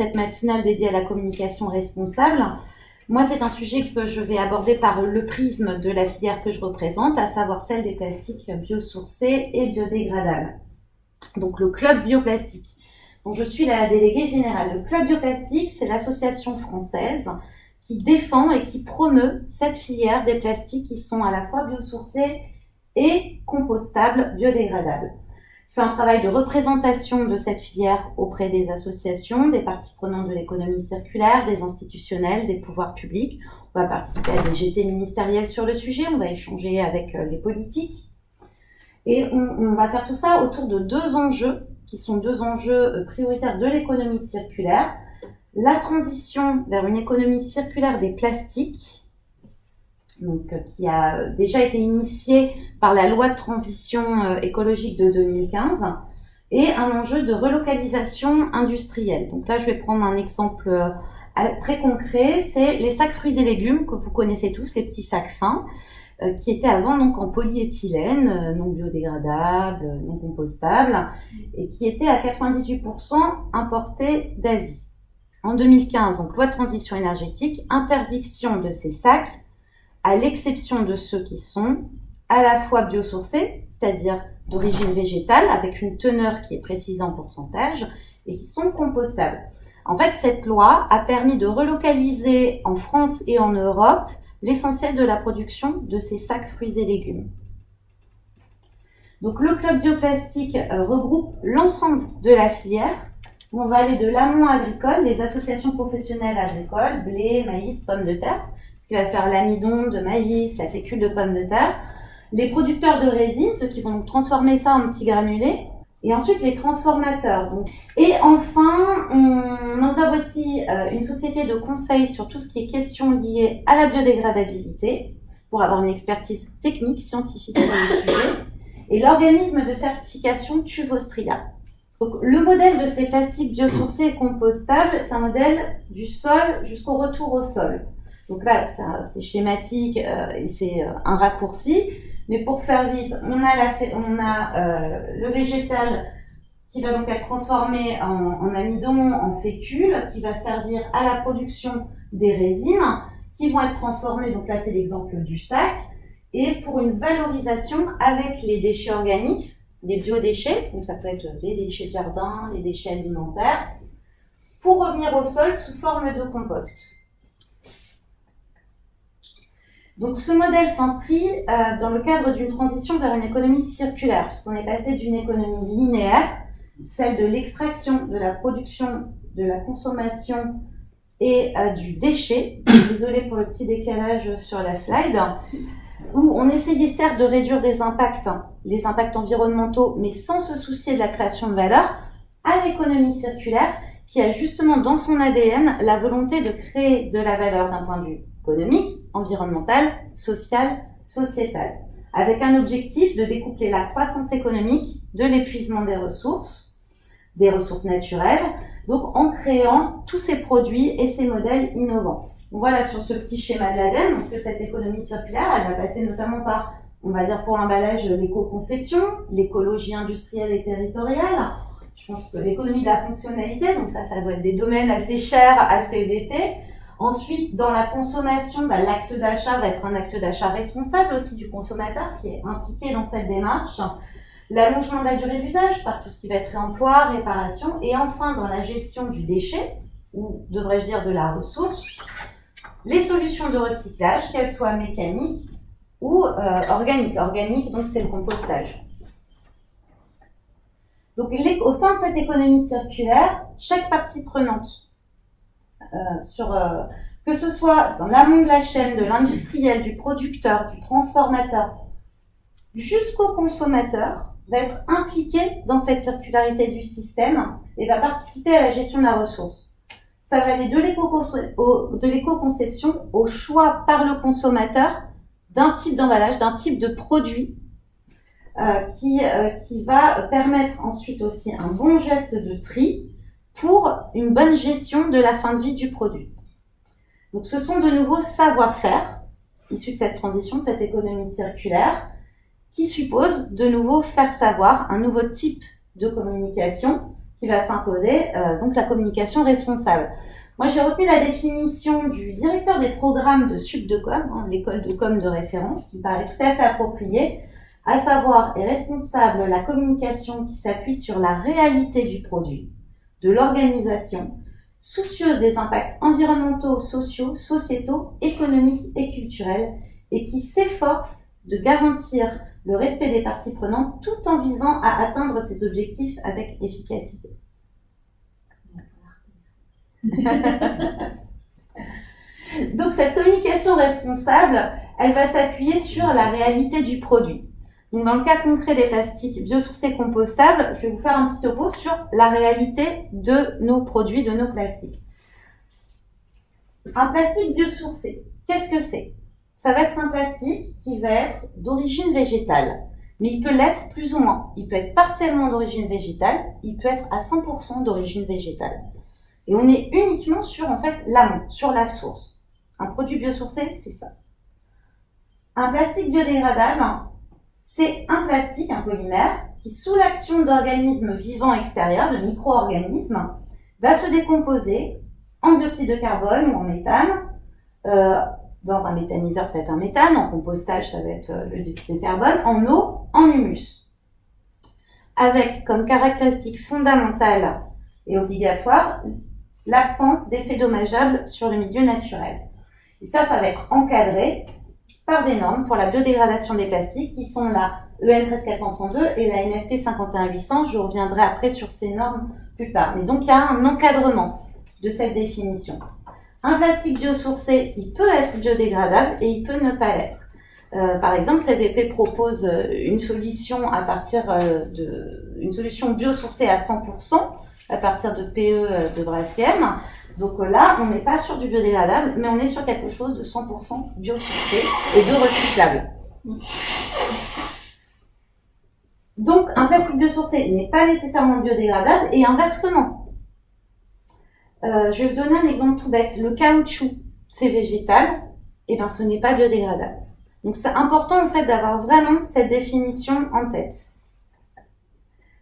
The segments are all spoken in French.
cette matinale dédiée à la communication responsable. Moi, c'est un sujet que je vais aborder par le prisme de la filière que je représente, à savoir celle des plastiques biosourcés et biodégradables. Donc, le Club Bioplastique, dont je suis la déléguée générale. Le Club Bioplastique, c'est l'association française qui défend et qui promeut cette filière des plastiques qui sont à la fois biosourcés et compostables, biodégradables. Je fais un travail de représentation de cette filière auprès des associations, des parties prenantes de l'économie circulaire, des institutionnels, des pouvoirs publics. On va participer à des GT ministériels sur le sujet, on va échanger avec les politiques. Et on va faire tout ça autour de deux enjeux, qui sont deux enjeux prioritaires de l'économie circulaire. La transition vers une économie circulaire des plastiques, donc, qui a déjà été initiée par la loi de transition écologique de 2015, et un enjeu de relocalisation industrielle. Donc là, je vais prendre un exemple très concret, c'est les sacs fruits et légumes que vous connaissez tous, les petits sacs fins, qui étaient avant donc en polyéthylène, non biodégradable, non compostable, et qui étaient à 98% importés d'Asie. En 2015, donc loi de transition énergétique, interdiction de ces sacs, à l'exception de ceux qui sont à la fois biosourcés, c'est-à-dire d'origine végétale, avec une teneur qui est précisée en pourcentage, et qui sont compostables. En fait, cette loi a permis de relocaliser en France et en Europe l'essentiel de la production de ces sacs fruits et légumes. Donc, le Club Bioplastique regroupe l'ensemble de la filière. On va aller de l'amont agricole, les associations professionnelles agricoles, blé, maïs, pommes de terre, ce qui va faire l'amidon de maïs, la fécule de pommes de terre, les producteurs de résine, ceux qui vont transformer ça en petits granulés, et ensuite les transformateurs. Et enfin, on englobe aussi une société de conseil sur tout ce qui est question liée à la biodégradabilité, pour avoir une expertise technique, scientifique sur le sujet, et l'organisme de certification Tuvostria. Donc, le modèle de ces plastiques biosourcés et compostables, c'est un modèle du sol jusqu'au retour au sol. Donc là, c'est schématique et c'est un raccourci. Mais pour faire vite, on a le végétal qui va donc être transformé en amidon, en fécule, qui va servir à la production des résines, qui vont être transformées, donc là c'est l'exemple du sac, et pour une valorisation avec les déchets organiques, les biodéchets, donc ça peut être les déchets de jardin, les déchets alimentaires, pour revenir au sol sous forme de compost. Donc ce modèle s'inscrit dans le cadre d'une transition vers une économie circulaire, puisqu'on est passé d'une économie linéaire, celle de l'extraction, de la production, de la consommation et du déchet. Désolée pour le petit décalage sur la slide, où on essayait certes de réduire les impacts environnementaux, mais sans se soucier de la création de valeur, à l'économie circulaire, qui a justement dans son ADN la volonté de créer de la valeur d'un point de vue économique, environnemental, social, sociétal, avec un objectif de découpler la croissance économique de l'épuisement des ressources naturelles, donc en créant tous ces produits et ces modèles innovants. Donc voilà, sur ce petit schéma de l'ADN, que cette économie circulaire, elle va passer notamment par, on va dire pour l'emballage, l'éco-conception, l'écologie industrielle et territoriale. Je pense que l'économie de la fonctionnalité, donc ça doit être des domaines assez chers à CVP. Ensuite, dans la consommation, l'acte d'achat va être un acte d'achat responsable aussi du consommateur qui est impliqué dans cette démarche. L'allongement de la durée d'usage par tout ce qui va être réemploi, réparation. Et enfin, dans la gestion du déchet, ou devrais-je dire de la ressource, les solutions de recyclage, qu'elles soient mécaniques ou organiques. Organique, donc c'est le compostage. Donc, au sein de cette économie circulaire, chaque partie prenante, que ce soit dans l'amont de la chaîne, de l'industriel, du producteur, du transformateur, jusqu'au consommateur, va être impliqué dans cette circularité du système et va participer à la gestion de la ressource. Ça va aller de l'éco-conception au choix par le consommateur d'un type d'emballage, d'un type de produit qui va permettre ensuite aussi un bon geste de tri pour une bonne gestion de la fin de vie du produit. Donc ce sont de nouveaux savoir-faire issus de cette transition, de cette économie circulaire, qui suppose de nouveau faire savoir un nouveau type de communication qui va s'imposer, donc la communication responsable. Moi, j'ai retenu la définition du directeur des programmes de Subdecom, l'école de com de référence, qui me paraît tout à fait appropriée, à savoir est responsable la communication qui s'appuie sur la réalité du produit, de l'organisation, soucieuse des impacts environnementaux, sociaux, sociétaux, économiques et culturels, et qui s'efforce de garantir le respect des parties prenantes tout en visant à atteindre ses objectifs avec efficacité. Donc cette communication responsable, elle va s'appuyer sur la réalité du produit. Donc dans le cas concret des plastiques biosourcés compostables, je vais vous faire un petit topo sur la réalité de nos produits, de nos plastiques. Un plastique biosourcé, qu'est-ce que c'est? Ça va être un plastique qui va être d'origine végétale, mais il peut l'être plus ou moins. Il peut être partiellement d'origine végétale, il peut être à 100% d'origine végétale. Et on est uniquement sur, en fait, l'amont, sur la source. Un produit biosourcé, c'est ça. Un plastique biodégradable, c'est un plastique, un polymère, qui, sous l'action d'organismes vivants extérieurs, de micro-organismes, va se décomposer en dioxyde de carbone ou en méthane. Dans un méthaniseur, ça va être un méthane. En compostage, ça va être le dioxyde de carbone. En eau, en humus. Avec comme caractéristique fondamentale et obligatoire l'absence d'effets dommageables sur le milieu naturel. Et ça va être encadré par des normes pour la biodégradation des plastiques qui sont la EN 13432 et la NFT 51800. Je reviendrai après sur ces normes plus tard. Mais donc, il y a un encadrement de cette définition. Un plastique biosourcé, il peut être biodégradable et il peut ne pas l'être. Par exemple, CVP propose une solution à partir une solution biosourcée à 100%, à partir de PE de Braskem. Donc là, on n'est pas sur du biodégradable, mais on est sur quelque chose de 100% biosourcé et de recyclable. Donc, un plastique biosourcé n'est pas nécessairement biodégradable et inversement. Je vais vous donner un exemple tout bête. Le caoutchouc, c'est végétal, et bien ce n'est pas biodégradable. Donc c'est important en fait d'avoir vraiment cette définition en tête.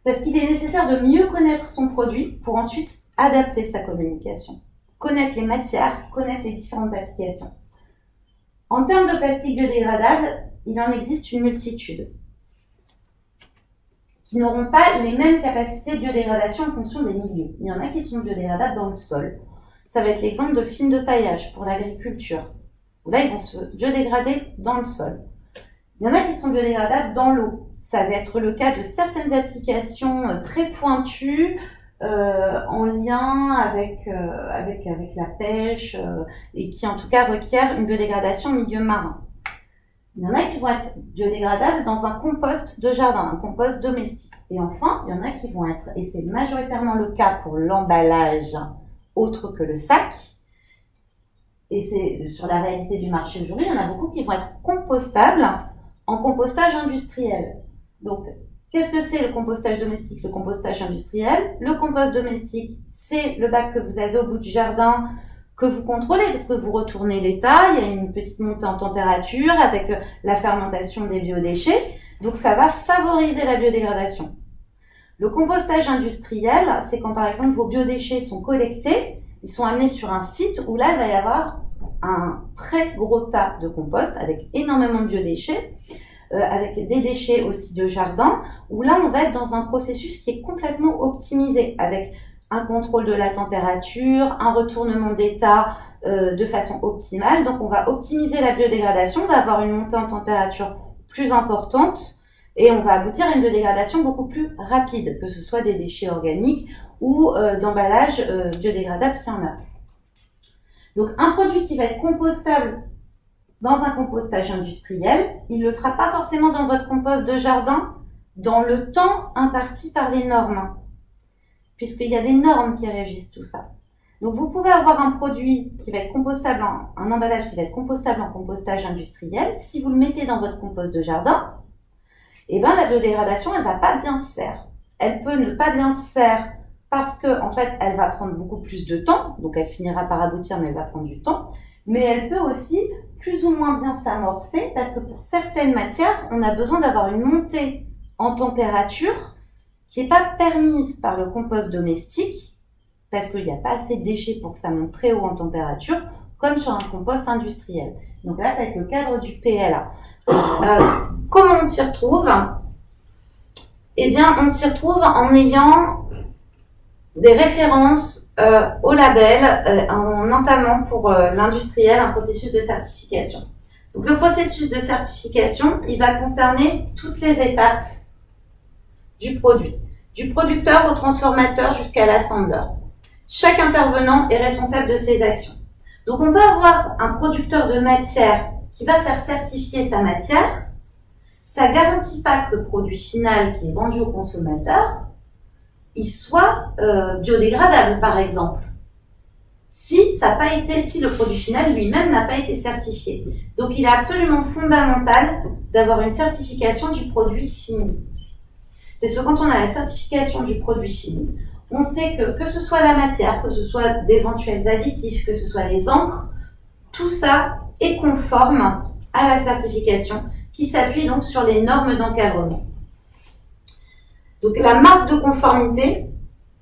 Parce qu'il est nécessaire de mieux connaître son produit pour ensuite adapter sa communication. Connaître les matières, connaître les différentes applications. En termes de plastique biodégradable, il en existe une multitude qui n'auront pas les mêmes capacités de biodégradation en fonction des milieux. Il y en a qui sont biodégradables dans le sol. Ça va être l'exemple de film de paillage pour l'agriculture. Là, ils vont se biodégrader dans le sol. Il y en a qui sont biodégradables dans l'eau. Ça va être le cas de certaines applications très pointues en lien avec la pêche et qui en tout cas requièrent une biodégradation en milieu marin. Il y en a qui vont être biodégradables dans un compost de jardin, un compost domestique. Et enfin, il y en a qui vont être, et c'est majoritairement le cas pour l'emballage autre que le sac, et c'est sur la réalité du marché aujourd'hui, il y en a beaucoup qui vont être compostables en compostage industriel. Donc, qu'est-ce que c'est le compostage domestique, le compostage industriel? Le compost domestique, c'est le bac que vous avez au bout du jardin, que vous contrôlez, parce que vous retournez l'état, il y a une petite montée en température avec la fermentation des biodéchets, donc ça va favoriser la biodégradation. Le compostage industriel, c'est quand par exemple vos biodéchets sont collectés, ils sont amenés sur un site où là il va y avoir un très gros tas de compost avec énormément de biodéchets, avec des déchets aussi de jardin, où là on va être dans un processus qui est complètement optimisé, avec un contrôle de la température, un retournement d'état de façon optimale. Donc on va optimiser la biodégradation, on va avoir une montée en température plus importante et on va aboutir à une biodégradation beaucoup plus rapide, que ce soit des déchets organiques ou d'emballage biodégradable s'il y en a. Donc un produit qui va être compostable dans un compostage industriel, il ne le sera pas forcément dans votre compost de jardin dans le temps imparti par les normes, puisqu'il y a des normes qui régissent tout ça. Donc vous pouvez avoir un produit qui va être compostable, un emballage qui va être compostable en compostage industriel. Si vous le mettez dans votre compost de jardin, eh ben la biodégradation, elle va pas bien se faire. Elle peut ne pas bien se faire parce que, en fait, elle va prendre beaucoup plus de temps, donc elle finira par aboutir, mais elle va prendre du temps. Mais elle peut aussi plus ou moins bien s'amorcer parce que pour certaines matières, on a besoin d'avoir une montée en température qui n'est pas permise par le compost domestique, parce qu'il n'y a pas assez de déchets pour que ça monte très haut en température, comme sur un compost industriel. Donc là, ça va être le cadre du PLA. Comment on s'y retrouve? Eh bien, on s'y retrouve en ayant des références au label, en entamant pour l'industriel un processus de certification. Donc le processus de certification, il va concerner toutes les étapes du produit, du producteur au transformateur jusqu'à l'assembleur. Chaque intervenant est responsable de ses actions. Donc on peut avoir un producteur de matière qui va faire certifier sa matière. Ça ne garantit pas que le produit final qui est vendu au consommateur, il soit biodégradable, par exemple. Si le produit final lui-même n'a pas été certifié. Donc il est absolument fondamental d'avoir une certification du produit fini. Parce que quand on a la certification du produit fini, on sait que ce soit la matière, que ce soit d'éventuels additifs, que ce soit les encres, tout ça est conforme à la certification qui s'appuie donc sur les normes d'encadrement. Donc la marque de conformité,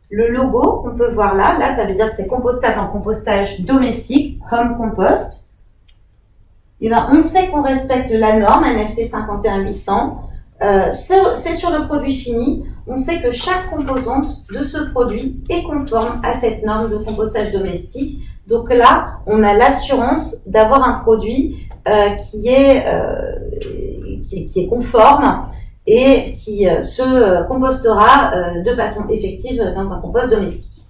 le logo qu'on peut voir là, ça veut dire que c'est compostable en compostage domestique, home compost. Et bien, on sait qu'on respecte la norme NFT 51800. C'est sur le produit fini. On sait que chaque composante de ce produit est conforme à cette norme de compostage domestique. Donc là, on a l'assurance d'avoir un produit qui est conforme et qui se compostera de façon effective dans un compost domestique.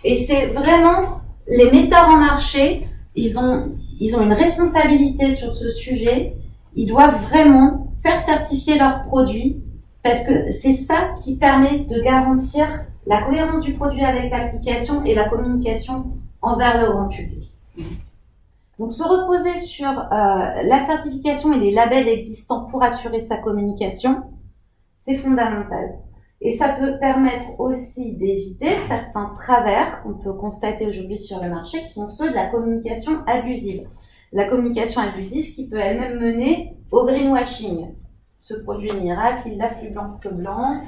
Et c'est vraiment les metteurs en marché, ils ont une responsabilité sur ce sujet. Ils doivent vraiment faire certifier leurs produits parce que c'est ça qui permet de garantir la cohérence du produit avec l'application et la communication envers le grand public. Donc, se reposer sur la certification et les labels existants pour assurer sa communication, c'est fondamental. Et ça peut permettre aussi d'éviter certains travers qu'on peut constater aujourd'hui sur le marché, qui sont ceux de la communication abusive. La communication abusive qui peut elle-même mener au greenwashing. Ce produit miracle, il l'a plus blanc que blanc.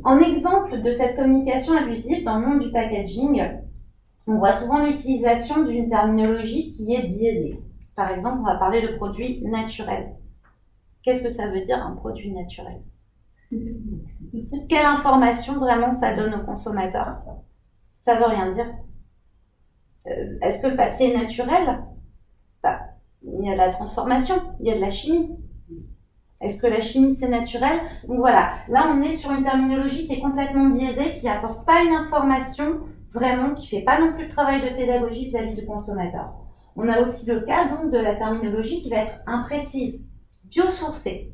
En exemple de cette communication abusive dans le monde du packaging, on voit souvent l'utilisation d'une terminologie qui est biaisée. Par exemple, on va parler de produit naturel. Qu'est-ce que ça veut dire un produit naturel? Quelle information vraiment ça donne au consommateur? Ça veut rien dire. Est-ce que le papier est naturel? Il y a de la transformation, il y a de la chimie. Est-ce que la chimie c'est naturel? Donc voilà, là on est sur une terminologie qui est complètement biaisée, qui n'apporte pas une information vraiment, qui fait pas non plus le travail de pédagogie vis-à-vis du consommateur. On a aussi le cas donc de la terminologie qui va être imprécise, biosourcée.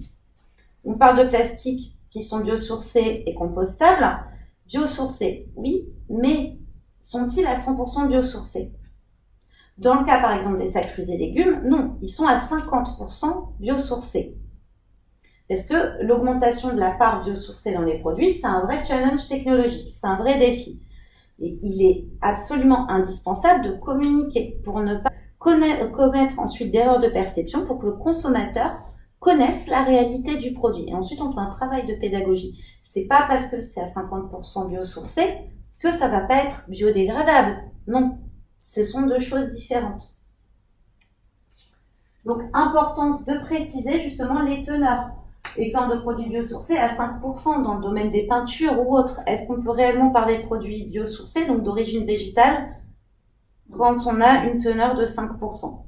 On parle de plastiques qui sont biosourcés et compostables. Biosourcés, oui, mais sont-ils à 100% biosourcés? Dans le cas par exemple des sacs fruits et légumes, non, ils sont à 50% biosourcés. Parce que l'augmentation de la part biosourcée dans les produits, c'est un vrai challenge technologique, c'est un vrai défi. Et il est absolument indispensable de communiquer pour ne pas commettre ensuite d'erreurs de perception pour que le consommateur connaisse la réalité du produit. Et ensuite, on fait un travail de pédagogie. C'est pas parce que c'est à 50% biosourcé que ça va pas être biodégradable. Non, ce sont deux choses différentes. Donc, importance de préciser justement les teneurs. Exemple de produits biosourcés à 5% dans le domaine des peintures ou autres. Est-ce qu'on peut réellement parler de produits biosourcés, donc d'origine végétale, quand on a une teneur de 5%?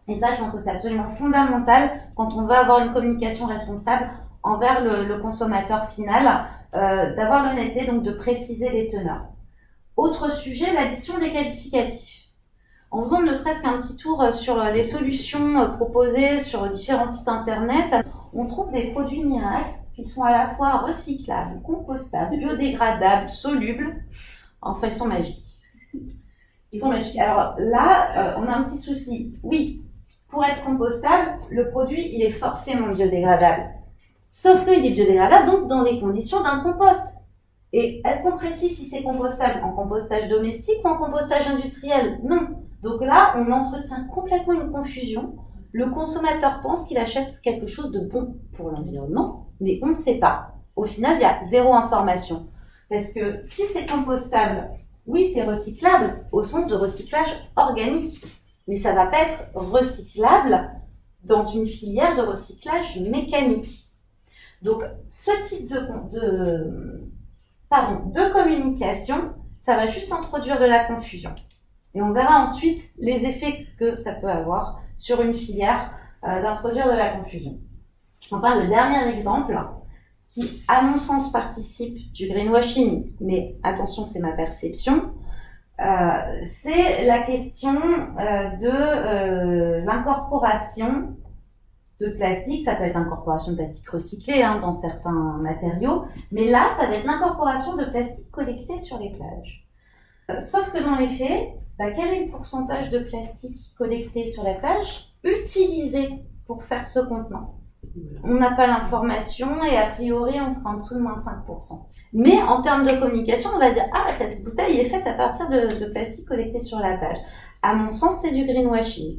Et ça, je pense que c'est absolument fondamental quand on veut avoir une communication responsable envers le consommateur final, d'avoir l'honnêteté, donc de préciser les teneurs. Autre sujet, l'addition des qualificatifs. En faisant ne serait-ce qu'un petit tour sur les solutions proposées sur différents sites internet, on trouve des produits miracles qui sont à la fois recyclables, compostables, biodégradables, solubles. Enfin, ils sont magiques. Ils sont magiques. Alors là, on a un petit souci. Oui, pour être compostable, le produit, il est forcément biodégradable. Sauf qu'il est biodégradable, donc dans les conditions d'un compost. Et est-ce qu'on précise si c'est compostable en compostage domestique ou en compostage industriel? Non. Donc là, on entretient complètement une confusion. Le consommateur pense qu'il achète quelque chose de bon pour l'environnement, mais on ne sait pas. au final, il y a zéro information. Parce que si c'est compostable, oui, c'est recyclable au sens de recyclage organique. Mais ça va pas être recyclable dans une filière de recyclage mécanique. Donc, ce type de communication, ça va juste introduire de la confusion. Et on verra ensuite les effets que ça peut avoir sur une filière d'introduire de la confusion. Enfin, le dernier exemple, qui, à mon sens, participe du greenwashing, mais attention, c'est ma perception, c'est la question de l'incorporation de plastique. Ça peut être l'incorporation de plastique recyclé dans certains matériaux, mais là, ça va être l'incorporation de plastique collecté sur les plages. Sauf que dans les faits, quel est le pourcentage de plastique collecté sur la plage utilisé pour faire ce contenant? On n'a pas l'information et a priori on sera en dessous de moins de 5%. Mais en termes de communication, on va dire cette bouteille est faite à partir de plastique collecté sur la plage. À mon sens, c'est du greenwashing.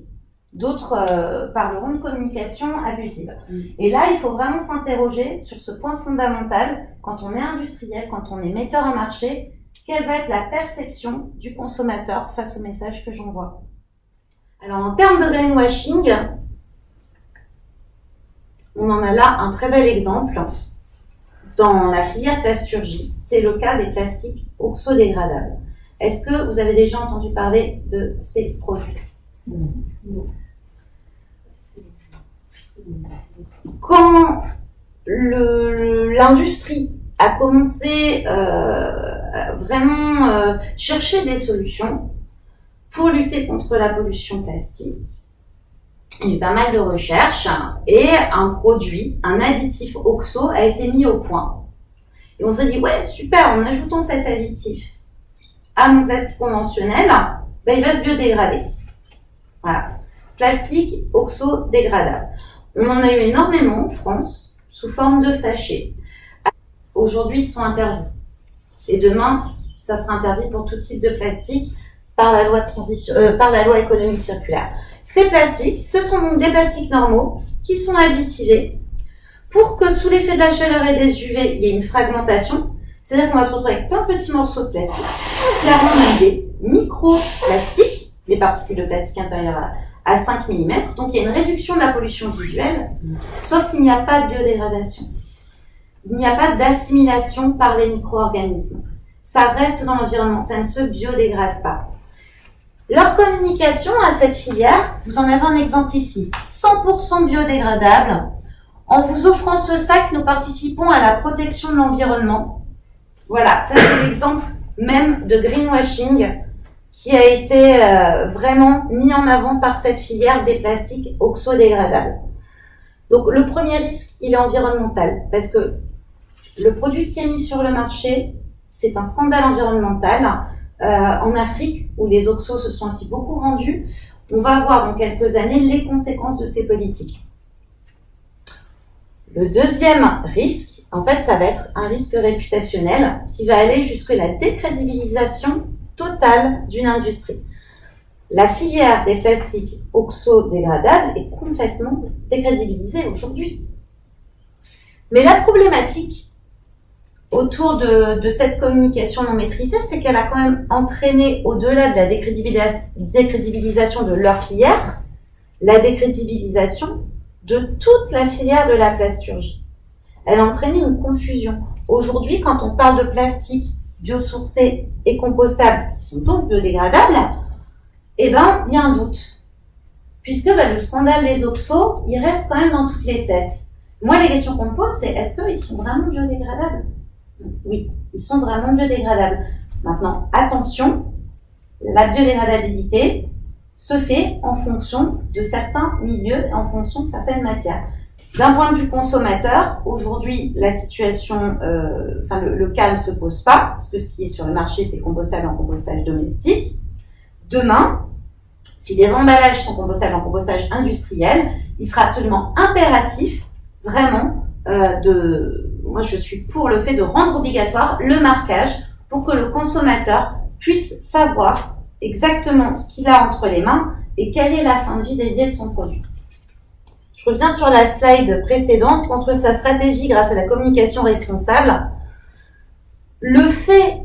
D'autres parleront de communication abusive. Et là, il faut vraiment s'interroger sur ce point fondamental quand on est industriel, quand on est metteur en marché. Quelle va être la perception du consommateur face au message que j'envoie? Alors, en termes de greenwashing, on en a là un très bel exemple dans la filière plasturgie. C'est le cas des plastiques oxodégradables. Est-ce que vous avez déjà entendu parler de ces produits? Non. Quand l'industrie a commencé vraiment chercher des solutions pour lutter contre la pollution plastique, il y a eu pas mal de recherches et un produit, un additif oxo a été mis au point. Et on s'est dit, ouais, super, en ajoutant cet additif à mon plastique conventionnel, il va se biodégrader. Voilà. Plastique oxo-dégradable. On en a eu énormément en France, sous forme de sachets. Aujourd'hui, ils sont interdits. Et demain, ça sera interdit pour tout type de plastique par la loi de transition, par la loi économique circulaire. Ces plastiques, ce sont donc des plastiques normaux qui sont additivés pour que sous l'effet de la chaleur et des UV, il y ait une fragmentation. C'est-à-dire qu'on va se retrouver avec plein de petits morceaux de plastique. Clairement, on a des microplastiques, des particules de plastique inférieures à 5 mm. Donc, il y a une réduction de la pollution visuelle, sauf qu'il n'y a pas de biodégradation. Il n'y a pas d'assimilation par les micro-organismes. Ça reste dans l'environnement, ça ne se biodégrade pas. Leur communication à cette filière, vous en avez un exemple ici, 100% biodégradable. En vous offrant ce sac, nous participons à la protection de l'environnement. Voilà, ça c'est l'exemple même de greenwashing qui a été vraiment mis en avant par cette filière des plastiques oxodégradables. Donc le premier risque, il est environnemental, parce que le produit qui est mis sur le marché, c'est un scandale environnemental. En Afrique, où les oxos se sont aussi beaucoup rendus, on va voir dans quelques années les conséquences de ces politiques. Le deuxième risque, en fait, ça va être un risque réputationnel qui va aller jusque la décrédibilisation totale d'une industrie. La filière des plastiques oxodégradables est complètement décrédibilisée aujourd'hui. Mais la problématique autour de cette communication non maîtrisée, c'est qu'elle a quand même entraîné, au-delà de la décrédibilisation de leur filière, la décrédibilisation de toute la filière de la plasturgie. Elle a entraîné une confusion. Aujourd'hui, quand on parle de plastique biosourcés et compostables, qui sont donc biodégradables, il y a un doute. Puisque le scandale des oxos, il reste quand même dans toutes les têtes. Moi, les questions qu'on me pose, c'est est-ce qu'ils sont vraiment biodégradables? Oui, ils sont vraiment biodégradables. Maintenant, attention, la biodégradabilité se fait en fonction de certains milieux et en fonction de certaines matières. D'un point de vue consommateur, aujourd'hui, la situation, le cas ne se pose pas, parce que ce qui est sur le marché, c'est compostable en compostage domestique. Demain, si les emballages sont compostables en compostage industriel, il sera absolument impératif, vraiment, moi je suis pour le fait de rendre obligatoire le marquage pour que le consommateur puisse savoir exactement ce qu'il a entre les mains et quelle est la fin de vie dédiée de son produit. Je Je reviens sur la slide précédente, construire sa stratégie grâce à la communication responsable. Le fait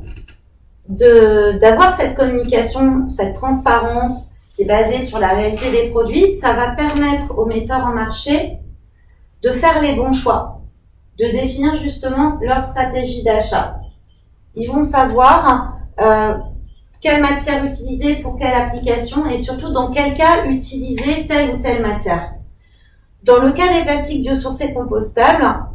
d'avoir cette communication, cette transparence qui est basée sur la réalité des produits, ça va permettre aux metteurs en marché de faire les bons choix, de définir justement leur stratégie d'achat. Ils vont savoir quelle matière utiliser pour quelle application et surtout dans quel cas utiliser telle ou telle matière. Dans le cas des plastiques biosourcés compostables,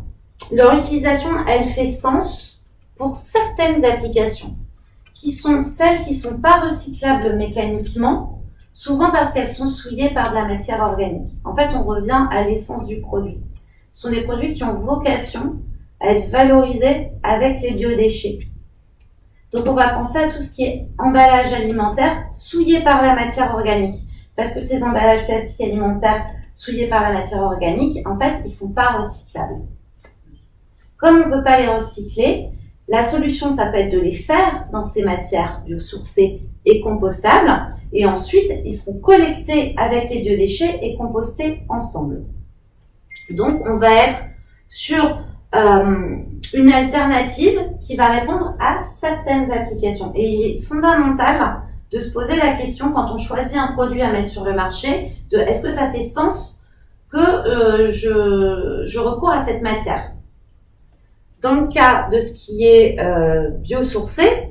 leur utilisation, elle fait sens pour certaines applications, qui sont celles qui ne sont pas recyclables mécaniquement, souvent parce qu'elles sont souillées par de la matière organique. En fait, on revient à l'essence du produit. Ce sont des produits qui ont vocation à être valorisés avec les biodéchets. Donc, on va penser à tout ce qui est emballage alimentaire souillé par la matière organique. Parce que ces emballages plastiques alimentaires souillés par la matière organique, en fait, ils ne sont pas recyclables. Comme on ne peut pas les recycler, la solution, ça peut être de les faire dans ces matières biosourcées et compostables. Et ensuite, ils seront collectés avec les biodéchets et compostés ensemble. Donc, on va être sur une alternative qui va répondre à certaines applications. Et il est fondamental de se poser la question quand on choisit un produit à mettre sur le marché, de est-ce que ça fait sens que je recours à cette matière. Dans le cas de ce qui est biosourcé,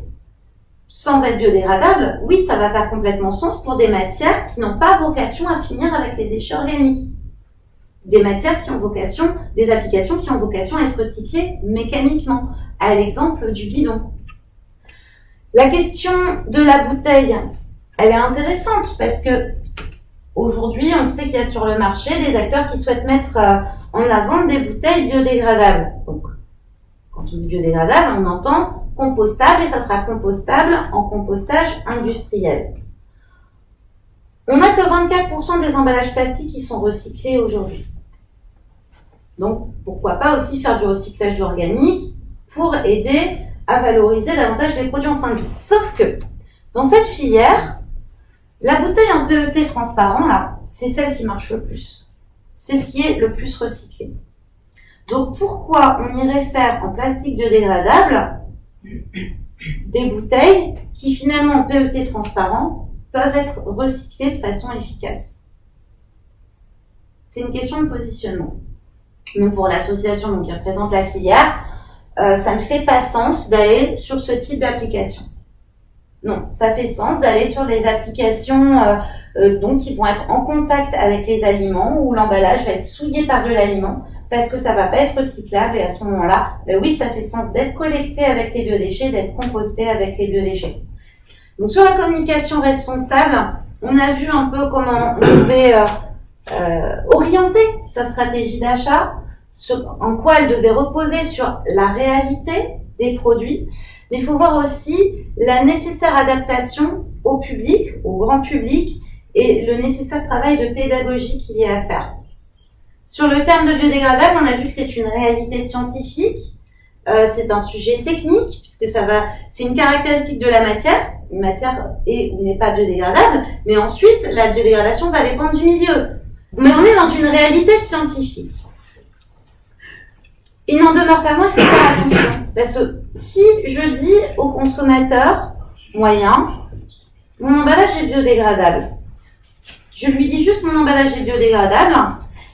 sans être biodégradable, oui, ça va faire complètement sens pour des matières qui n'ont pas vocation à finir avec les déchets organiques. Des matières qui ont vocation, des applications qui ont vocation à être recyclées mécaniquement, à l'exemple du bidon. La question de la bouteille, elle est intéressante parce que aujourd'hui, on sait qu'il y a sur le marché des acteurs qui souhaitent mettre en avant des bouteilles biodégradables. Donc, quand on dit biodégradable, on entend compostable et ça sera compostable en compostage industriel. On n'a que 24% des emballages plastiques qui sont recyclés aujourd'hui. Donc, pourquoi pas aussi faire du recyclage organique pour aider à valoriser davantage les produits en fin de vie. Sauf que, dans cette filière, la bouteille en PET transparent, là, c'est celle qui marche le plus. C'est ce qui est le plus recyclé. Donc, pourquoi on irait faire en plastique biodégradable des bouteilles qui, finalement, en PET transparent, peuvent être recyclées de façon efficace? C'est une question de positionnement. Donc, pour l'association qui représente la filière, ça ne fait pas sens d'aller sur ce type d'application. Non, ça fait sens d'aller sur les applications donc qui vont être en contact avec les aliments où l'emballage va être souillé par de l'aliment parce que ça va pas être recyclable et à ce moment-là, oui, ça fait sens d'être collecté avec les biodéchets, d'être composté avec les biodéchets. Donc sur la communication responsable, on a vu un peu comment on pouvait orienter sa stratégie d'achat, en quoi elle devait reposer sur la réalité des produits, mais il faut voir aussi la nécessaire adaptation au public, au grand public, et le nécessaire travail de pédagogie qu'il y a à faire. Sur le terme de biodégradable, on a vu que c'est une réalité scientifique, c'est un sujet technique, puisque c'est une caractéristique de la matière. Une matière est ou n'est pas biodégradable, mais ensuite, la biodégradation va dépendre du milieu. Mais on est dans une réalité scientifique. Il n'en demeure pas moins qu'il faut faire attention. Parce que si je dis au consommateur moyen, mon emballage est biodégradable, je lui dis juste mon emballage est biodégradable,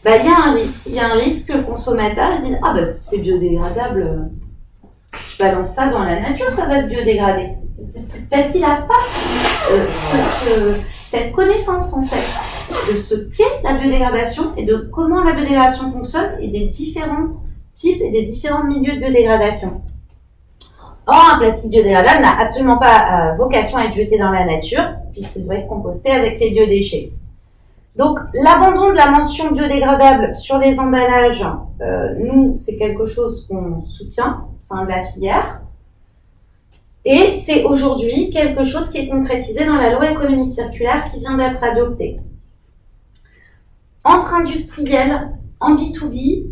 il y a un risque. Il y a un risque que le consommateur se dise si c'est biodégradable, je balance ça dans la nature, ça va se biodégrader. Parce qu'il n'a pas cette connaissance en fait de ce qu'est la biodégradation et de comment la biodégradation fonctionne et des différents types et des différents milieux de biodégradation. Or, un plastique biodégradable n'a absolument pas vocation à être jeté dans la nature puisqu'il doit être composté avec les biodéchets. Donc, l'abandon de la mention biodégradable sur les emballages, nous, c'est quelque chose qu'on soutient au sein de la filière. Et c'est aujourd'hui quelque chose qui est concrétisé dans la loi économie circulaire qui vient d'être adoptée. Entre industriels, en B2B,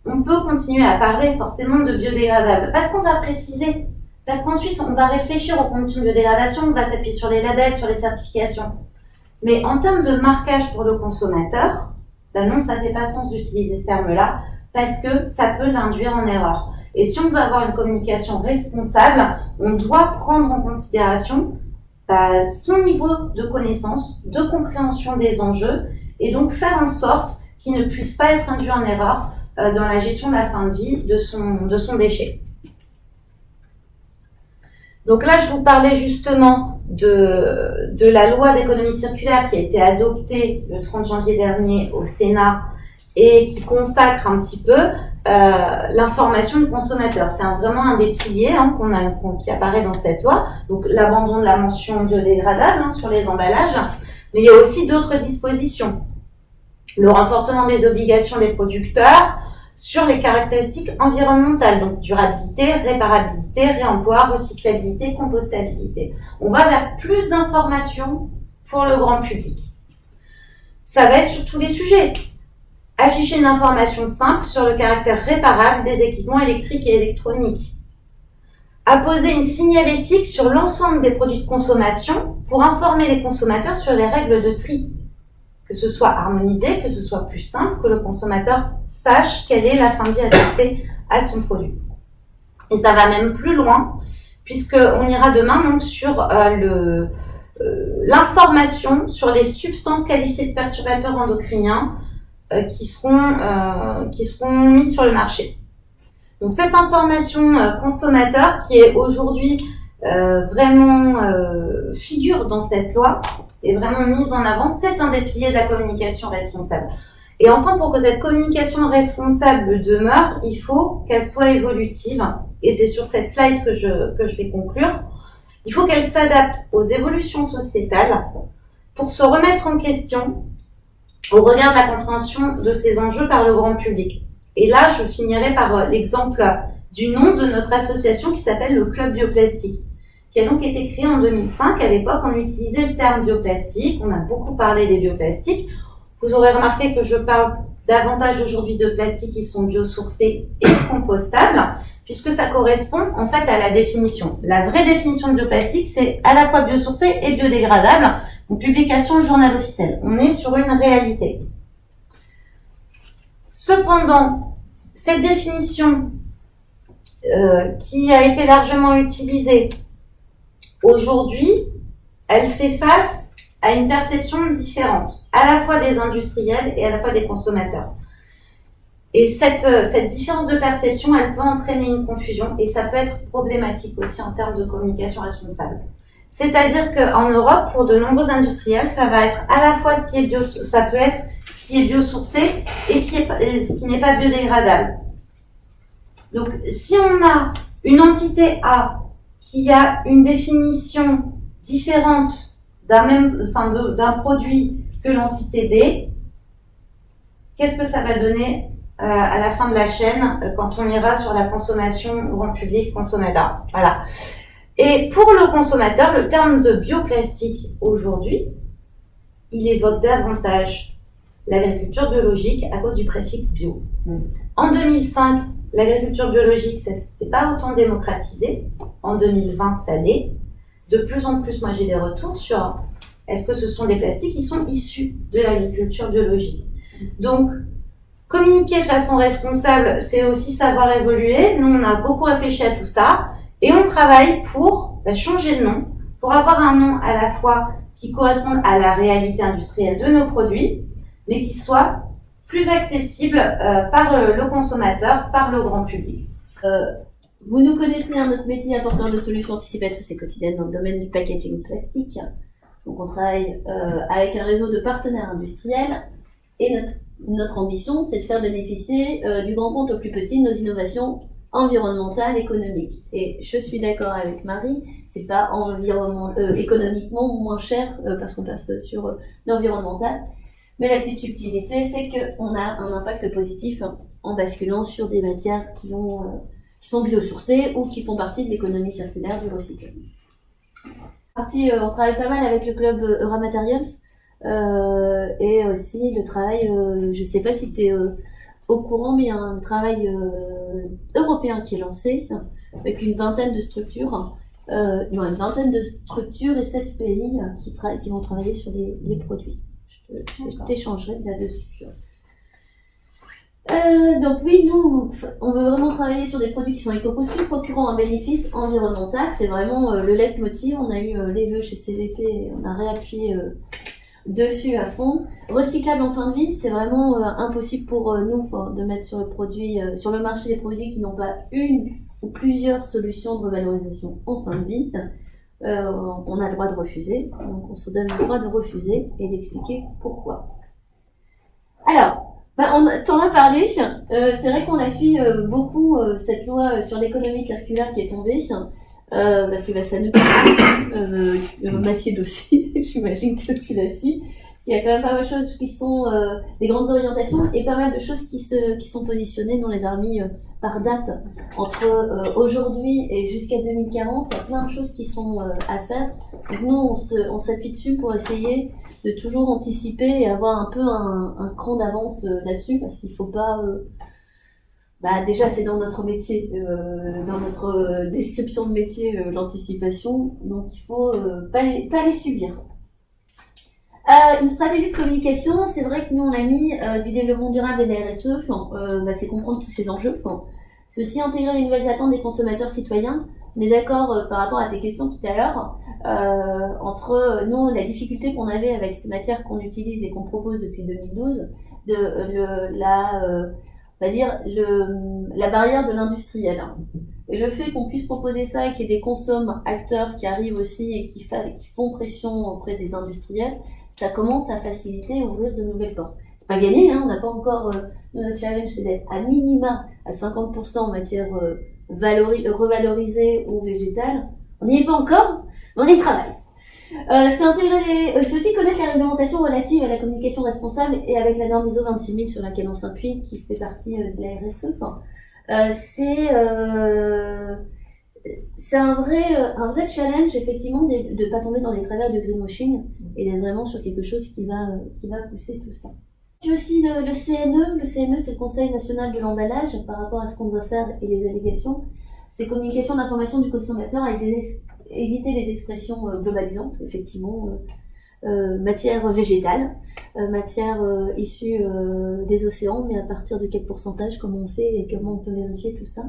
on peut continuer à parler forcément de biodégradable. Parce qu'on va préciser, parce qu'ensuite on va réfléchir aux conditions de biodégradation, on va s'appuyer sur les labels, sur les certifications. Mais en termes de marquage pour le consommateur, Ben non, ça fait pas sens d'utiliser ce terme-là parce que ça peut l'induire en erreur. Et si on veut avoir une communication responsable, on doit prendre en considération son niveau de connaissance, de compréhension des enjeux et donc faire en sorte qu'il ne puisse pas être induit en erreur dans la gestion de la fin de vie de son déchet. Donc là, je vous parlais justement de la loi d'économie circulaire qui a été adoptée le 30 janvier dernier au Sénat et qui consacre un petit peu l'information du consommateur. C'est vraiment un des piliers qui apparaît dans cette loi. Donc l'abandon de la mention biodégradable sur les emballages, mais il y a aussi d'autres dispositions. Le renforcement des obligations des producteurs sur les caractéristiques environnementales, donc durabilité, réparabilité, réemploi, recyclabilité, compostabilité. On va vers plus d'informations pour le grand public. Ça va être sur tous les sujets. Afficher une information simple sur le caractère réparable des équipements électriques et électroniques. Apposer une signalétique sur l'ensemble des produits de consommation pour informer les consommateurs sur les règles de tri. Que ce soit harmonisé, que ce soit plus simple, que le consommateur sache quelle est la fin de vie adaptée à son produit. Et ça va même plus loin, puisqu'on ira demain donc sur l'information sur les substances qualifiées de perturbateurs endocriniens qui seront mis sur le marché. Donc cette information consommateur qui est aujourd'hui vraiment figure dans cette loi est vraiment mise en avant, c'est un des piliers de la communication responsable. Et enfin, pour que cette communication responsable demeure, il faut qu'elle soit évolutive. Et c'est sur cette slide que je vais conclure. Il faut qu'elle s'adapte aux évolutions sociétales pour se remettre en question au regard de la compréhension de ces enjeux par le grand public. Et là, je finirai par l'exemple du nom de notre association qui s'appelle le Club Bioplastique, qui a donc été créé en 2005. À l'époque, on utilisait le terme bioplastique. On a beaucoup parlé des bioplastiques. Vous aurez remarqué que je parle davantage aujourd'hui de plastiques qui sont biosourcés et compostables, puisque ça correspond en fait à la définition. La vraie définition de bioplastique, c'est à la fois biosourcé et biodégradable. Donc, publication au journal officiel. On est sur une réalité. Cependant, cette définition qui a été largement utilisée aujourd'hui, elle fait face à une perception différente, à la fois des industriels et à la fois des consommateurs. Et cette différence de perception, elle peut entraîner une confusion et ça peut être problématique aussi en termes de communication responsable. C'est-à-dire qu'en Europe, pour de nombreux industriels, ça va être à la fois ça peut être ce qui est biosourcé et ce qui n'est pas biodégradable. Donc, si on a une entité A qui a une définition différente d'un produit que l'entité B, qu'est-ce que ça va donner à la fin de la chaîne quand on ira sur la consommation grand public consommateur? Voilà. Et pour le consommateur, le terme de bioplastique aujourd'hui, il évoque davantage l'agriculture biologique à cause du préfixe bio. En 2005, l'agriculture biologique, ça n'était pas autant démocratisé. En 2020, ça l'est. De plus en plus, moi j'ai des retours sur est-ce que ce sont des plastiques qui sont issus de l'agriculture biologique. Donc, communiquer de façon responsable, c'est aussi savoir évoluer. Nous, on a beaucoup réfléchi à tout ça et on travaille pour changer de nom, pour avoir un nom à la fois qui corresponde à la réalité industrielle de nos produits, mais qui soit plus accessible par le consommateur, par le grand public. Vous nous connaissez, notre métier apporteur de solutions anticipatrices et quotidiennes dans le domaine du packaging plastique. Donc on travaille avec un réseau de partenaires industriels et notre ambition, c'est de faire bénéficier du grand compte au plus petit de nos innovations environnementales, économiques. Et je suis d'accord avec Marie, c'est pas économiquement moins cher parce qu'on passe sur l'environnemental. Mais la petite subtilité, c'est qu'on a un impact positif en basculant sur des matières qui sont biosourcées ou qui font partie de l'économie circulaire du recyclage. On travaille pas mal avec le club Euramaterials et aussi le travail, je sais pas si tu es au courant, mais il y a un travail européen qui est lancé avec une vingtaine de structures, et 16 pays qui vont travailler sur les produits. Je t'échangerai là-dessus. Donc oui, nous, on veut vraiment travailler sur des produits qui sont éco-conçus, procurant un bénéfice environnemental. C'est vraiment le leitmotiv. On a eu les vœux chez CVP, et on a réappuyé dessus à fond. Recyclable en fin de vie, c'est vraiment impossible pour nous de mettre sur sur le marché des produits qui n'ont pas une ou plusieurs solutions de revalorisation en fin de vie. On a le droit de refuser, donc on se donne le droit de refuser et d'expliquer pourquoi. Alors, t'en as parlé, c'est vrai qu'on la suit beaucoup, cette loi sur l'économie circulaire qui est tombée, parce que ça nous parle, Mathilde aussi, j'imagine que tu la suis. Il y a quand même pas mal de choses qui sont des grandes orientations et pas mal de choses qui sont positionnées dans les armées par date. Entre aujourd'hui et jusqu'à 2040, il y a plein de choses qui sont à faire. Donc nous, on s'appuie dessus pour essayer de toujours anticiper et avoir un peu un cran d'avance là-dessus, parce qu'il faut pas... déjà, c'est dans notre métier, dans notre description de métier, l'anticipation, donc il faut pas les subir. Une stratégie de communication, c'est vrai que nous on a mis du développement durable et de la RSE, c'est comprendre tous ces enjeux. C'est aussi intégrer les nouvelles attentes des consommateurs citoyens. On est d'accord par rapport à tes questions tout à l'heure, entre nous la difficulté qu'on avait avec ces matières qu'on utilise et qu'on propose depuis 2012, la barrière de l'industriel. Et le fait qu'on puisse proposer ça et qu'il y ait des acteurs qui arrivent aussi et qui font pression auprès des industriels, ça commence à faciliter et ouvrir de nouvelles portes. C'est pas gagné, on n'a pas encore... notre challenge, c'est d'être à minima à 50% en matière revalorisée ou végétale. On n'y est pas encore, mais on y travaille. C'est aussi connaître la réglementation relative à la communication responsable et avec la norme ISO 26000 sur laquelle on s'appuie, qui fait partie de la RSE. C'est un vrai challenge, effectivement, de pas tomber dans les travers du greenwashing et d'être vraiment sur quelque chose qui va pousser tout ça. Puis aussi le CNE. Le CNE, c'est le Conseil national de l'emballage par rapport à ce qu'on doit faire et les allégations. C'est communication d'information du consommateur avec éviter les expressions globalisantes, effectivement, matière végétale, matière issue des océans, mais à partir de quel pourcentage, comment on fait et comment on peut vérifier tout ça.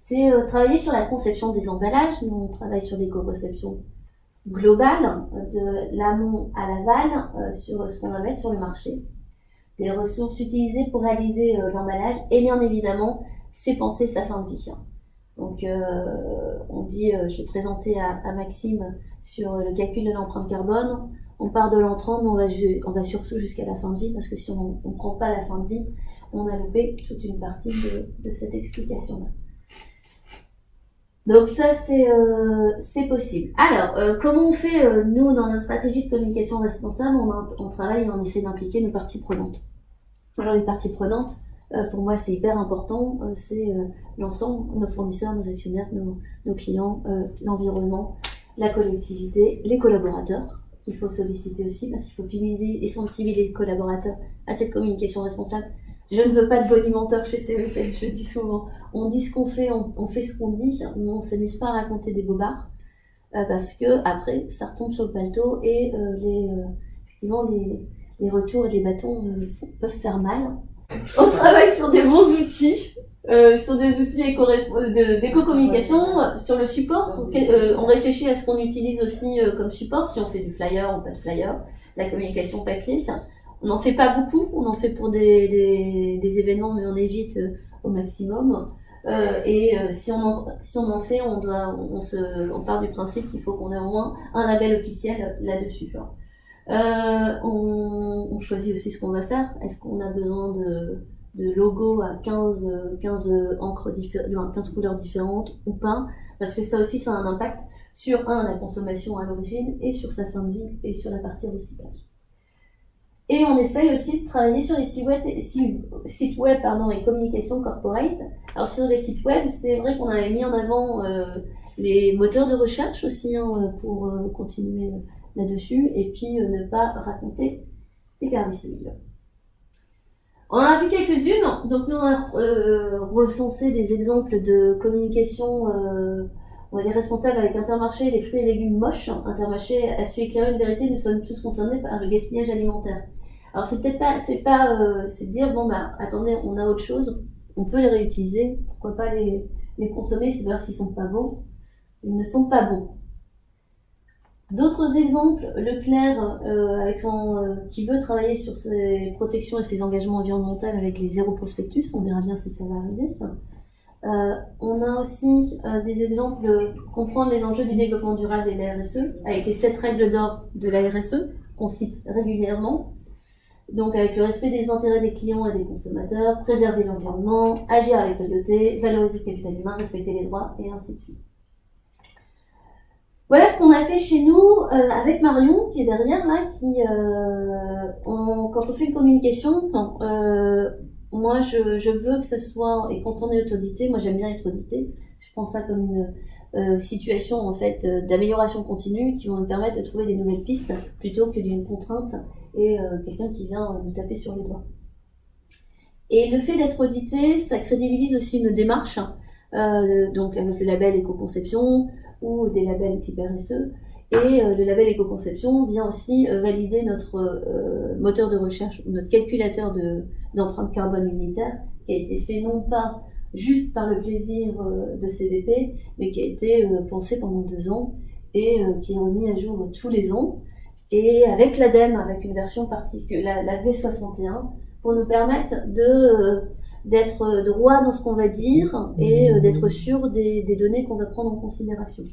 C'est travailler sur la conception des emballages. Nous, on travaille sur l'éco-conception globale, de l'amont à l'aval, sur ce qu'on va mettre sur le marché. Des ressources utilisées pour réaliser l'emballage et bien évidemment, c'est penser sa fin de vie. Donc, on dit, je vais présenter à Maxime sur le calcul de l'empreinte carbone. On part de l'entrant, mais on va surtout jusqu'à la fin de vie, parce que si on ne prend pas la fin de vie, on a loupé toute une partie de cette explication-là. Donc ça, c'est possible. Alors, comment on fait, nous, dans notre stratégie de communication responsable, on travaille et on essaie d'impliquer nos parties prenantes. Alors, les parties prenantes, pour moi, c'est hyper important. C'est l'ensemble, nos fournisseurs, nos actionnaires, nos clients, l'environnement, la collectivité, les collaborateurs. Il faut solliciter aussi, parce qu'il faut fidéliser et sensibiliser les collaborateurs à cette communication responsable. Je ne veux pas de bonimenteurs chez CVP, je le dis souvent. On dit ce qu'on fait, on fait ce qu'on dit, mais on ne s'amuse pas à raconter des bobards, parce que après, ça retombe sur le paletot et effectivement, les retours et les bâtons peuvent faire mal. On travaille sur des bons outils, sur des outils d'éco-communication, sur le support. On réfléchit à ce qu'on utilise aussi comme support, si on fait du flyer ou pas de flyer, la communication papier. On n'en fait pas beaucoup, on en fait pour des événements, mais on évite au maximum. Si on en fait, on part du principe qu'il faut qu'on ait au moins un label officiel là-dessus. On choisit aussi ce qu'on va faire. Est-ce qu'on a besoin de logos à 15 encres 15 couleurs différentes ou pas? Parce que ça aussi, ça a un impact sur la consommation à l'origine et sur sa fin de vie et sur la partie recyclage. Et on essaye aussi de travailler sur les sites web et communication corporate. Alors sur les sites web, c'est vrai qu'on avait mis en avant les moteurs de recherche aussi pour continuer là-dessus, et puis ne pas raconter des caractéristiques. On en a vu quelques-unes, donc nous on a recensé des exemples de communication on va dire responsables avec Intermarché, les fruits et légumes moches. Intermarché a su éclairer une vérité, nous sommes tous concernés par le gaspillage alimentaire. Alors c'est peut-être pas, c'est de dire bon bah attendez, on a autre chose, on peut les réutiliser, pourquoi pas les consommer, c'est voir s'ils sont pas bons. Ils ne sont pas bons. D'autres exemples, Leclerc, qui veut travailler sur ses protections et ses engagements environnementaux avec les zéro prospectus, on verra bien si ça va arriver. On a aussi des exemples, comprendre les enjeux du développement durable et de la RSE, avec les 7 règles d'or de la RSE, qu'on cite régulièrement. Donc avec le respect des intérêts des clients et des consommateurs, préserver l'environnement, agir avec communauté, valoriser le capital humain, respecter les droits, et ainsi de suite. Voilà ce qu'on a fait chez nous avec Marion, qui est derrière là, quand on fait une communication, moi je veux que ça soit, et quand on est audité, moi j'aime bien être audité, je prends ça comme une situation en fait d'amélioration continue qui vont me permettre de trouver des nouvelles pistes plutôt que d'une contrainte et quelqu'un qui vient nous taper sur les doigts. Et le fait d'être audité, ça crédibilise aussi nos démarches, donc avec le label éco-conception ou des labels type RSE. Et le label éco-conception vient aussi valider notre moteur de recherche, notre calculateur d'empreinte carbone unitaire, qui a été fait non pas juste par le plaisir de CVP, mais qui a été pensé pendant 2 ans et qui est remis à jour tous les ans. Et avec l'ADEME, avec une version particulière, la V61, pour nous permettre d'être droit dans ce qu'on va dire et d'être sûr des données qu'on va prendre en considération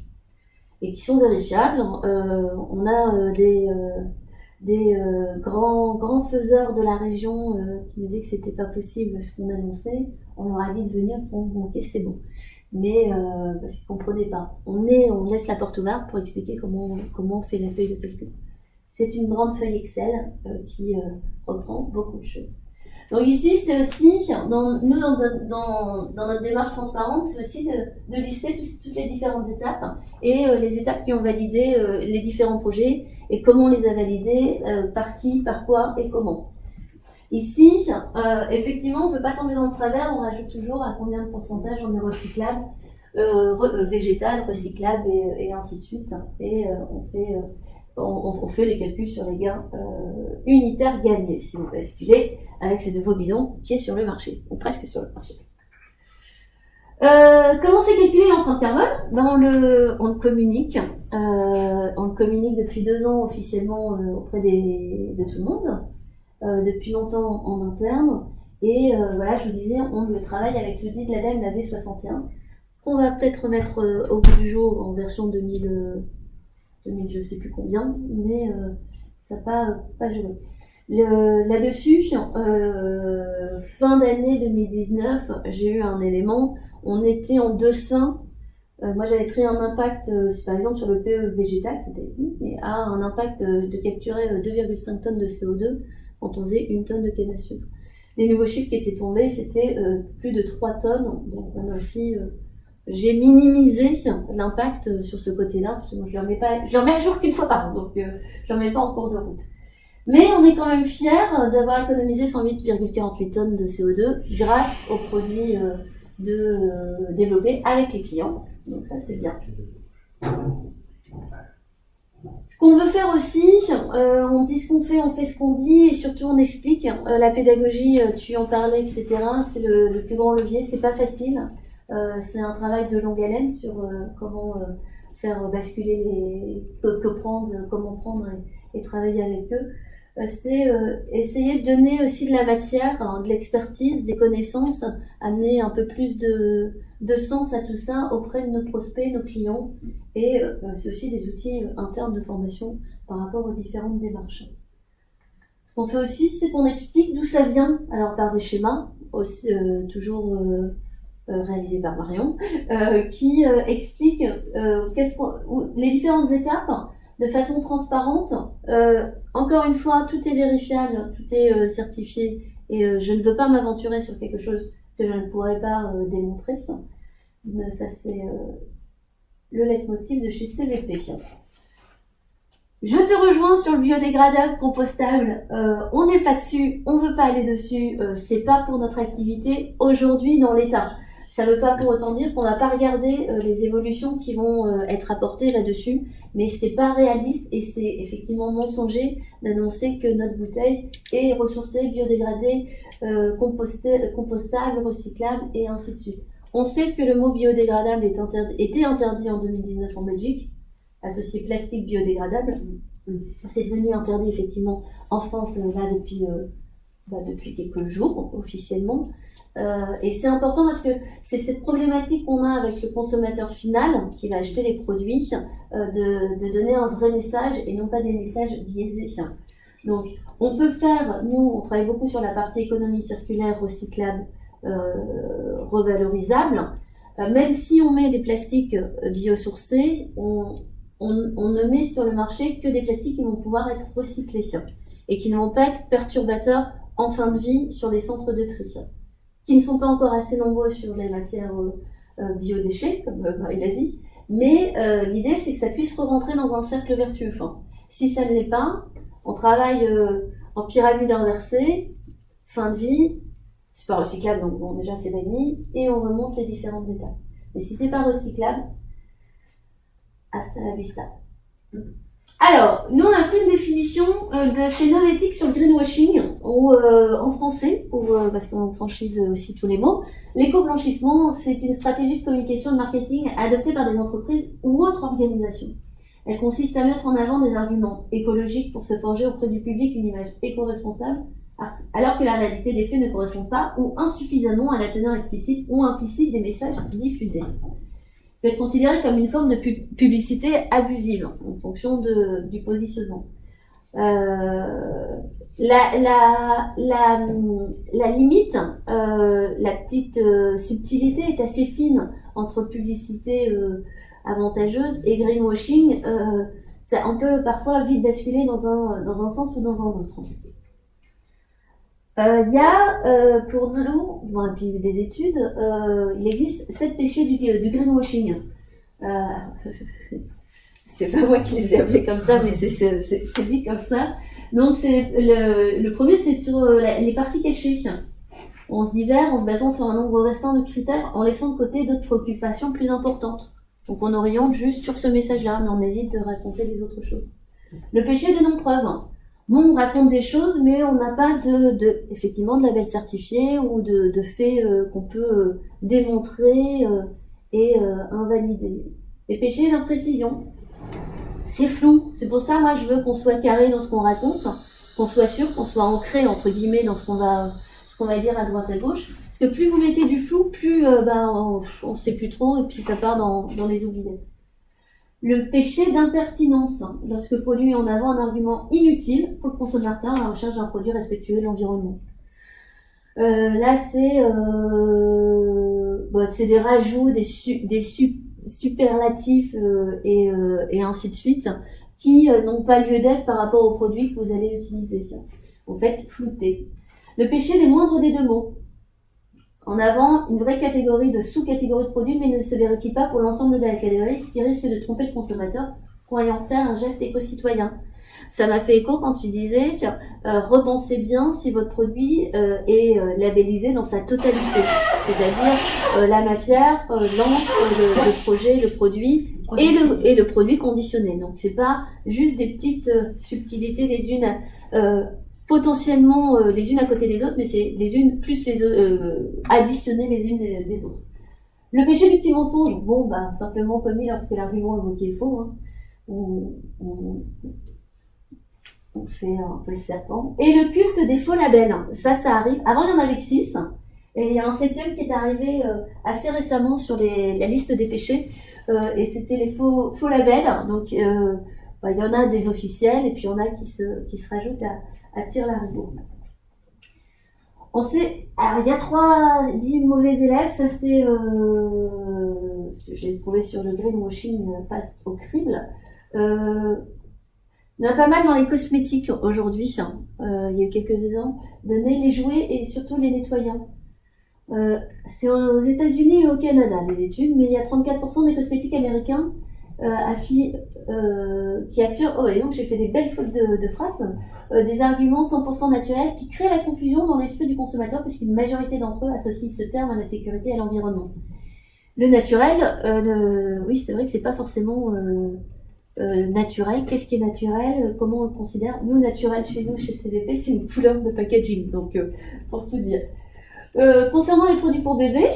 et qui sont vérifiables. On a des grands faiseurs de la région qui nous disaient que c'était pas possible ce qu'on annonçait. On leur a dit de venir, ok, c'est bon. Mais parce qu'ils comprenaient pas. On laisse la porte ouverte pour expliquer comment on fait la feuille de calcul. C'est une grande feuille Excel qui reprend beaucoup de choses. Donc ici, c'est aussi, dans notre démarche transparente, c'est aussi de lister toutes les différentes étapes et les étapes qui ont validé les différents projets et comment on les a validés, par qui, par quoi et comment. Ici, effectivement, on ne peut pas tomber dans le travers, on rajoute toujours à combien de pourcentage on est recyclable, végétal, recyclable et ainsi de suite. Et on fait les calculs sur les gains unitaires gagnés, si vous basculez avec ce nouveau bidon qui est sur le marché, ou presque sur le marché. Comment c'est calculé l'empreinte carbone? On le communique. On le communique depuis 2 ans officiellement auprès de tout le monde, depuis longtemps en interne. Et voilà, je vous disais, on le travaille avec l'outil de l'ADEME, la V61, qu'on va peut-être remettre au bout du jour en version 2000 je sais plus combien, mais ça n'a pas joué. Là-dessus, fin d'année 2019, j'ai eu un élément, on était en deçà. Moi j'avais pris un impact, par exemple sur le PE végétal, mais a un impact de capturer 2,5 tonnes de CO2 quand on faisait 1 tonne de canne à sucre. Les nouveaux chiffres qui étaient tombés, c'était plus de 3 tonnes, donc on a aussi... j'ai minimisé l'impact sur ce côté-là, parce que moi, je le remets à jour qu'une fois par an, donc je le remets pas en cours de route. Mais on est quand même fiers d'avoir économisé 108,48 tonnes de CO2 grâce aux produits développés avec les clients. Donc ça, c'est bien. Ce qu'on veut faire aussi, on dit ce qu'on fait, on fait ce qu'on dit, et surtout on explique. La pédagogie, tu en parlais, etc. C'est le plus grand levier, c'est pas facile. C'est un travail de longue haleine sur comment faire basculer comment prendre et travailler avec eux. C'est essayer de donner aussi de la matière, de l'expertise, des connaissances, amener un peu plus de sens à tout ça auprès de nos prospects, nos clients, et c'est aussi des outils internes de formation par rapport aux différentes démarches. Ce qu'on fait aussi, c'est qu'on explique d'où ça vient, alors par des schémas, aussi, toujours réalisés par Marion, qui explique les différentes étapes de façon transparente. Encore une fois, tout est vérifiable, tout est certifié, et je ne veux pas m'aventurer sur quelque chose que je ne pourrais pas démontrer. Ça, c'est le leitmotiv de chez CVP. Je te rejoins sur le biodégradable, compostable. On n'est pas dessus, on veut pas aller dessus. C'est pas pour notre activité aujourd'hui dans l'état. Ça ne veut pas pour autant dire qu'on ne va pas regarder les évolutions qui vont être apportées là-dessus, mais c'est pas réaliste et c'est effectivement mensonger d'annoncer que notre bouteille est ressourcée, biodégradée, compostable, recyclable et ainsi de suite. On sait que le mot biodégradable était interdit en 2019 en Belgique, associé plastique biodégradable. C'est devenu interdit effectivement en France là depuis quelques jours officiellement. Et c'est important parce que c'est cette problématique qu'on a avec le consommateur final qui va acheter les produits, de donner un vrai message et non pas des messages biaisés. Donc, on peut faire, nous, on travaille beaucoup sur la partie économie circulaire, recyclable, revalorisable. Même si on met des plastiques biosourcés, on ne met sur le marché que des plastiques qui vont pouvoir être recyclés et qui ne vont pas être perturbateurs en fin de vie sur les centres de tri, qui ne sont pas encore assez nombreux sur les matières biodéchets, comme il a dit, mais l'idée c'est que ça puisse rentrer dans un cercle vertueux. Si ça ne l'est pas, on travaille en pyramide inversée, fin de vie, c'est pas recyclable, donc bon, déjà c'est banni, et on remonte les différentes étapes. Mais si c'est pas recyclable, hasta la vista. Alors, nous on a pris une définition de chez Novetic sur le greenwashing, ou en français, parce qu'on franchise aussi tous les mots. L'éco-blanchissement, c'est une stratégie de communication et de marketing adoptée par des entreprises ou autres organisations. Elle consiste à mettre en avant des arguments écologiques pour se forger auprès du public une image éco-responsable, alors que la réalité des faits ne correspond pas ou insuffisamment à la teneur explicite ou implicite des messages diffusés. Peut être considéré comme une forme de publicité abusive en fonction du positionnement. La limite, la petite subtilité est assez fine entre publicité avantageuse et greenwashing. On peut parfois vite basculer dans un sens ou dans un autre. Il y a, pour nous, et puis des études, il existe 7 péchés du greenwashing. C'est pas moi qui les ai appelés comme ça, mais c'est dit comme ça. Donc, le premier, c'est sur les parties cachées. On se divers en se basant sur un nombre restreint de critères, en laissant de côté d'autres préoccupations plus importantes. Donc, on oriente juste sur ce message-là, mais on évite de raconter les autres choses. Le péché de non-preuve. Bon, on raconte des choses, mais on n'a pas effectivement de label certifié ou de faits qu'on peut démontrer et invalider. Les péchés d'imprécision, c'est flou. C'est pour ça, moi, je veux qu'on soit carré dans ce qu'on raconte, qu'on soit sûr, qu'on soit ancré entre guillemets dans ce qu'on va dire à droite à gauche. Parce que plus vous mettez du flou, plus on sait plus trop et puis ça part dans les oubliettes. Le péché d'impertinence, lorsque produit met en avant un argument inutile pour le consommateur à la recherche d'un produit respectueux de l'environnement. Là, c'est des rajouts, des superlatifs et ainsi de suite, qui n'ont pas lieu d'être par rapport au produit que vous allez utiliser. Vous faites flouter. Le péché des moindres des deux mots. En avant une vraie catégorie de sous-catégories de produits, mais ne se vérifie pas pour l'ensemble de la catégorie, ce qui risque de tromper le consommateur, croyant faire un geste éco-citoyen. Ça m'a fait écho quand tu disais, repensez bien si votre produit est labellisé dans sa totalité, c'est-à-dire la matière, l'encre, le projet, le produit et le produit conditionné. Donc c'est pas juste des petites subtilités les unes potentiellement les unes à côté des autres, mais c'est les unes plus les additionnées les unes des autres. Le péché du petit mensonge, simplement commis lorsque l'argument évoqué est faux. On fait un peu le serpent. Et le culte des faux labels, ça arrive. Avant, il y en avait que 6. Et il y a un 7e qui est arrivé assez récemment sur la liste des péchés. Et c'était les faux labels. Donc, il y en a des officiels et puis il y en a qui se rajoutent à tire-larigot. Alors, il y a 10 mauvais élèves. Ça, c'est... je l'ai trouvé sur le greenwashing, pas au crible. Il y en a pas mal dans les cosmétiques aujourd'hui. Il y a eu quelques exemples. Donner les jouets et surtout les nettoyants. C'est aux États-Unis et au Canada, les études, mais il y a 34% des cosmétiques américains qui affirme, oh et donc j'ai fait des belles fautes de frappe, des arguments 100% naturels qui créent la confusion dans l'esprit du consommateur puisqu'une majorité d'entre eux associent ce terme à la sécurité et à l'environnement. Le naturel, oui c'est vrai que c'est pas forcément naturel. Qu'est-ce qui est naturel? Comment on le considère? Nous, naturel chez nous, chez CVP, c'est une couleur de packaging, donc pour tout dire. Concernant les produits pour bébé,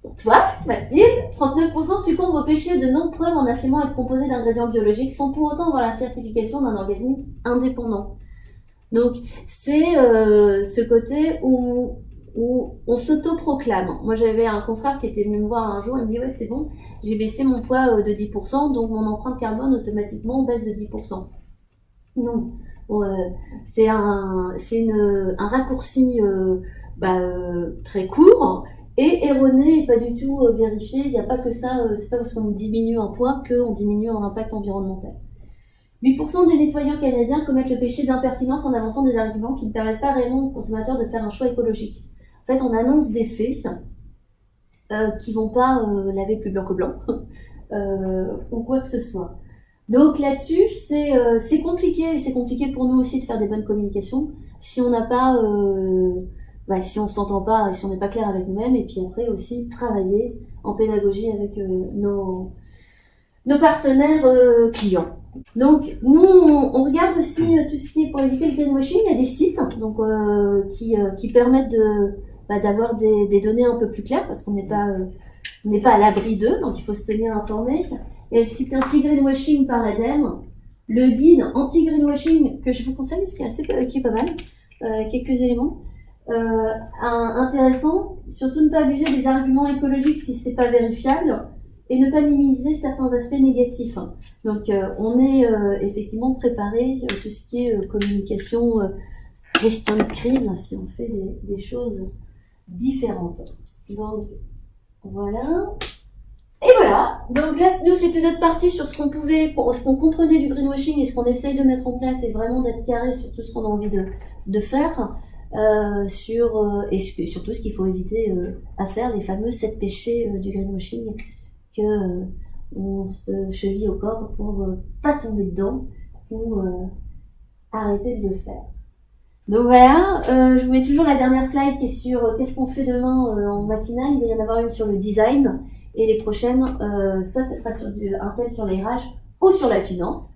pour toi, Mathilde, 39% succombent au péché de non-preuve en affirmant être composé d'ingrédients biologiques sans pour autant avoir la certification d'un organisme indépendant. Donc, c'est ce côté où on s'autoproclame. Moi, j'avais un confrère qui était venu me voir un jour, il me dit « Ouais, c'est bon, j'ai baissé mon poids de 10%, donc mon empreinte carbone automatiquement baisse de 10%. » Non, c'est un raccourci très court et erroné et pas du tout vérifié. Il n'y a pas que ça, c'est pas parce qu'on diminue un poids qu'on diminue un impact environnemental. 8% des nettoyants canadiens commettent le péché d'impertinence en avançant des arguments qui ne permettent pas réellement aux consommateurs de faire un choix écologique. En fait, on annonce des faits qui vont pas laver plus blanc que blanc ou quoi que ce soit. Donc là-dessus, c'est compliqué et c'est compliqué pour nous aussi de faire des bonnes communications si on n'a pas, si on s'entend pas et si on n'est pas clair avec nous-mêmes et puis après aussi travailler en pédagogie avec nos partenaires clients. Donc nous on regarde aussi tout ce qui est pour éviter le greenwashing. Il y a des sites donc qui permettent d'avoir des données un peu plus claires parce qu'on n'est pas à l'abri d'eux, donc il faut se tenir informé. Il y a le site anti-greenwashing par l'ADEME, le guide anti-greenwashing que je vous conseille, qui est pas mal, quelques éléments intéressants. Surtout ne pas abuser des arguments écologiques si c'est pas vérifiable et ne pas minimiser certains aspects négatifs. Donc on est effectivement préparé tout ce qui est communication, gestion de crise, si on fait des choses différentes. Donc voilà. Et voilà, donc là, nous, c'était notre partie sur ce qu'on comprenait du greenwashing et ce qu'on essaye de mettre en place et vraiment d'être carré sur tout ce qu'on a envie de faire, et surtout ce qu'il faut éviter à faire, les fameux 7 péchés du greenwashing on se cheville au corps pour pas tomber dedans ou arrêter de le faire. Donc voilà, je vous mets toujours la dernière slide qui est sur qu'est-ce qu'on fait demain en matinale. Il va y en avoir une sur le design. Et les prochaines, soit ce sera sur un thème sur les RH ou sur la finance.